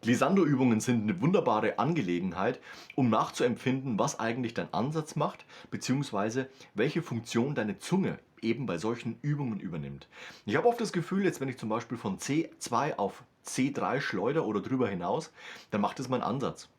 Glissando-Übungen sind eine wunderbare Angelegenheit, um nachzuempfinden, was eigentlich dein Ansatz macht, beziehungsweise welche Funktion deine Zunge eben bei solchen Übungen übernimmt. Ich habe oft das Gefühl, jetzt wenn ich zum Beispiel von C2 auf C3 schleuder oder drüber hinaus, dann macht es mein Ansatz.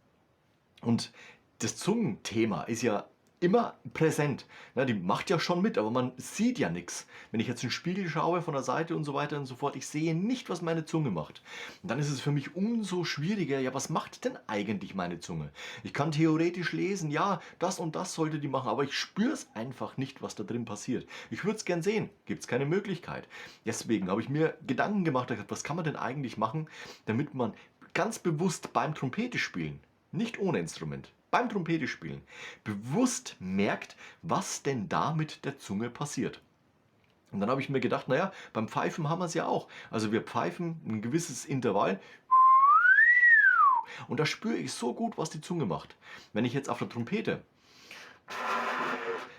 Und das Zungenthema ist ja immer präsent. Na, die macht ja schon mit, aber man sieht ja nichts. Wenn ich jetzt in den Spiegel schaue von der Seite und so weiter und so fort, ich sehe nicht, was meine Zunge macht. Und dann ist es für mich umso schwieriger, ja, was macht denn eigentlich meine Zunge? Ich kann theoretisch lesen, ja, das und das sollte die machen, aber ich spüre es einfach nicht, was da drin passiert. Ich würde es gern sehen, gibt es keine Möglichkeit. Deswegen habe ich mir Gedanken gemacht, was kann man denn eigentlich machen, damit man ganz bewusst beim Trompete spielen, nicht ohne Instrument, beim Trompete spielen, bewusst merkt, was denn da mit der Zunge passiert. Und dann habe ich mir gedacht, naja, beim Pfeifen haben wir es ja auch. Also wir pfeifen ein gewisses Intervall und da spüre ich so gut, was die Zunge macht. Wenn ich jetzt auf der Trompete,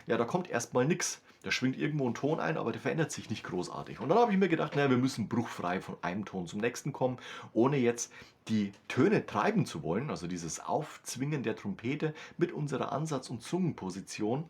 ja, da kommt erstmal nichts. Da schwingt irgendwo ein Ton ein, aber der verändert sich nicht großartig. Und dann habe ich mir gedacht, naja, wir müssen bruchfrei von einem Ton zum nächsten kommen, ohne jetzt die Töne treiben zu wollen, also dieses Aufzwingen der Trompete mit unserer Ansatz- und Zungenposition,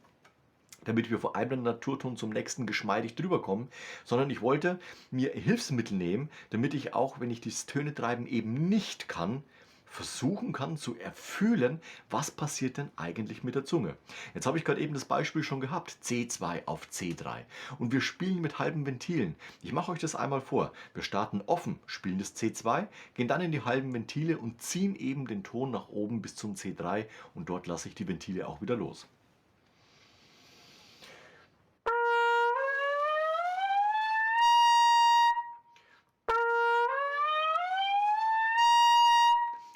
damit wir von einem Naturton zum nächsten geschmeidig drüber kommen, sondern ich wollte mir Hilfsmittel nehmen, damit ich auch, wenn ich dieses Töne treiben eben nicht kann, versuchen kann zu erfühlen, was passiert denn eigentlich mit der Zunge. Jetzt habe ich gerade eben das Beispiel schon gehabt, C2 auf C3 und wir spielen mit halben Ventilen. Ich mache euch das einmal vor. Wir starten offen, spielen das C2, gehen dann in die halben Ventile und ziehen eben den Ton nach oben bis zum C3 und dort lasse ich die Ventile auch wieder los.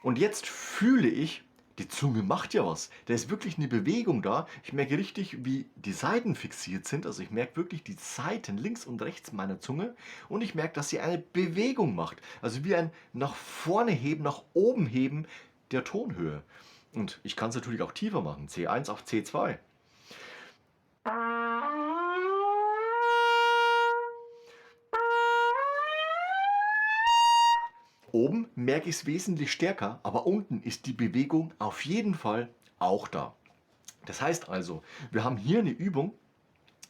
Und jetzt fühle ich, die Zunge macht ja was. Da ist wirklich eine Bewegung da. Ich merke richtig, wie die Seiten fixiert sind. Also ich merke wirklich die Seiten links und rechts meiner Zunge. Und ich merke, dass sie eine Bewegung macht. Also wie ein nach vorne heben, nach oben heben der Tonhöhe. Und ich kann es natürlich auch tiefer machen. C1 auf C2. Oben merke ich es wesentlich stärker, aber unten ist die Bewegung auf jeden Fall auch da. Das heißt also, wir haben hier eine Übung,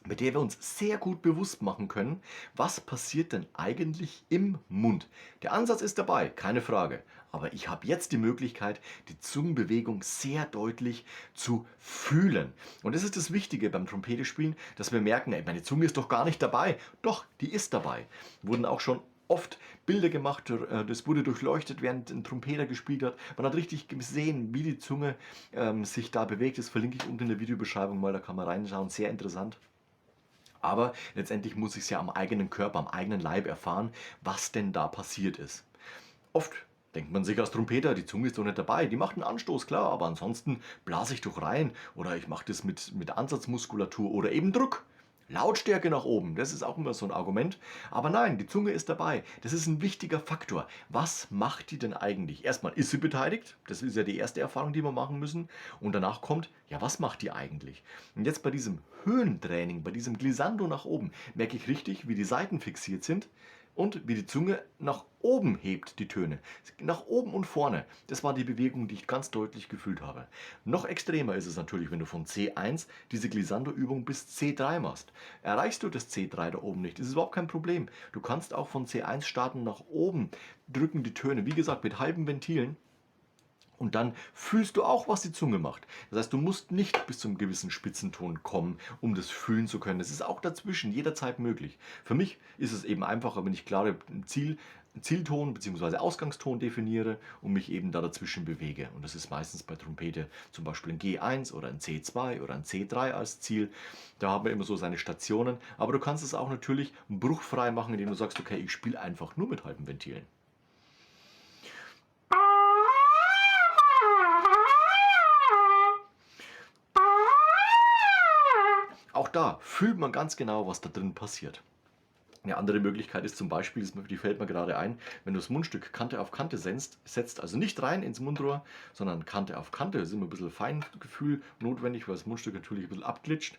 mit der wir uns sehr gut bewusst machen können, was passiert denn eigentlich im Mund. Der Ansatz ist dabei, keine Frage. Aber ich habe jetzt die Möglichkeit, die Zungenbewegung sehr deutlich zu fühlen. Und das ist das Wichtige beim Trompetespielen, dass wir merken, ey, meine Zunge ist doch gar nicht dabei. Doch, die ist dabei. Wurden auch schon oft Bilder gemacht, das wurde durchleuchtet, während ein Trompeter gespielt hat. Man hat richtig gesehen, wie die Zunge sich da bewegt. Das verlinke ich unten in der Videobeschreibung mal, da kann man reinschauen. Sehr interessant. Aber letztendlich muss ich es ja am eigenen Körper, am eigenen Leib erfahren, was denn da passiert ist. Oft denkt man sich als Trompeter, die Zunge ist doch nicht dabei. Die macht einen Anstoß, klar, aber ansonsten blase ich doch rein. Oder ich mache das mit Ansatzmuskulatur oder eben Druck. Lautstärke nach oben, das ist auch immer so ein Argument. Aber nein, die Zunge ist dabei. Das ist ein wichtiger Faktor. Was macht die denn eigentlich? Erstmal, ist sie beteiligt? Das ist ja die erste Erfahrung, die wir machen müssen. Und danach kommt, ja, was macht die eigentlich? Und jetzt bei diesem Höhentraining, bei diesem Glissando nach oben, merke ich richtig, wie die Seiten fixiert sind und wie die Zunge nach oben hebt, die Töne. Nach oben und vorne. Das war die Bewegung, die ich ganz deutlich gefühlt habe. Noch extremer ist es natürlich, wenn du von C1 diese Glissando-Übung bis C3 machst. Erreichst du das C3 da oben nicht, das ist überhaupt kein Problem. Du kannst auch von C1 starten nach oben, drücken die Töne, wie gesagt, mit halben Ventilen. Und dann fühlst du auch, was die Zunge macht. Das heißt, du musst nicht bis zum gewissen Spitzenton kommen, um das fühlen zu können. Das ist auch dazwischen jederzeit möglich. Für mich ist es eben einfacher, wenn ich klare Zielton bzw. Ausgangston definiere und mich eben da dazwischen bewege. Und das ist meistens bei Trompete zum Beispiel ein G1 oder ein C2 oder ein C3 als Ziel. Da haben wir immer so seine Stationen. Aber du kannst es auch natürlich bruchfrei machen, indem du sagst, okay, ich spiele einfach nur mit halben Ventilen. Auch da fühlt man ganz genau, was da drin passiert. Eine andere Möglichkeit ist zum Beispiel, die fällt mir gerade ein, wenn du das Mundstück Kante auf Kante setzt, also nicht rein ins Mundrohr, sondern Kante auf Kante, da ist immer ein bisschen Feingefühl notwendig, weil das Mundstück natürlich ein bisschen abglitscht.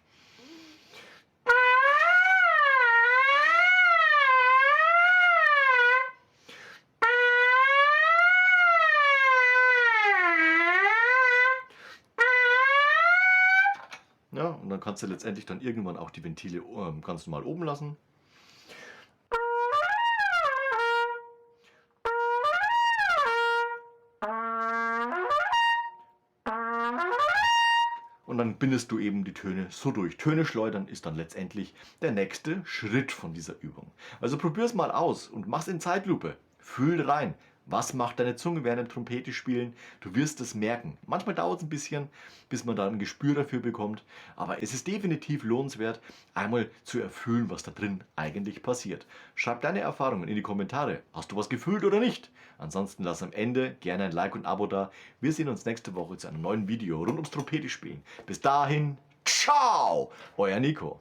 Ja, und dann kannst du letztendlich dann irgendwann auch die Ventile ganz normal oben lassen. Und dann bindest du eben die Töne so durch. Töne schleudern ist dann letztendlich der nächste Schritt von dieser Übung. Also probier's mal aus und mach's in Zeitlupe. Fühl rein. Was macht deine Zunge während dem Trompete spielen? Du wirst es merken. Manchmal dauert es ein bisschen, bis man da ein Gespür dafür bekommt. Aber es ist definitiv lohnenswert, einmal zu erfüllen, was da drin eigentlich passiert. Schreib deine Erfahrungen in die Kommentare. Hast du was gefühlt oder nicht? Ansonsten lass am Ende gerne ein Like und ein Abo da. Wir sehen uns nächste Woche zu einem neuen Video rund ums Trompete spielen. Bis dahin, ciao, euer Nico.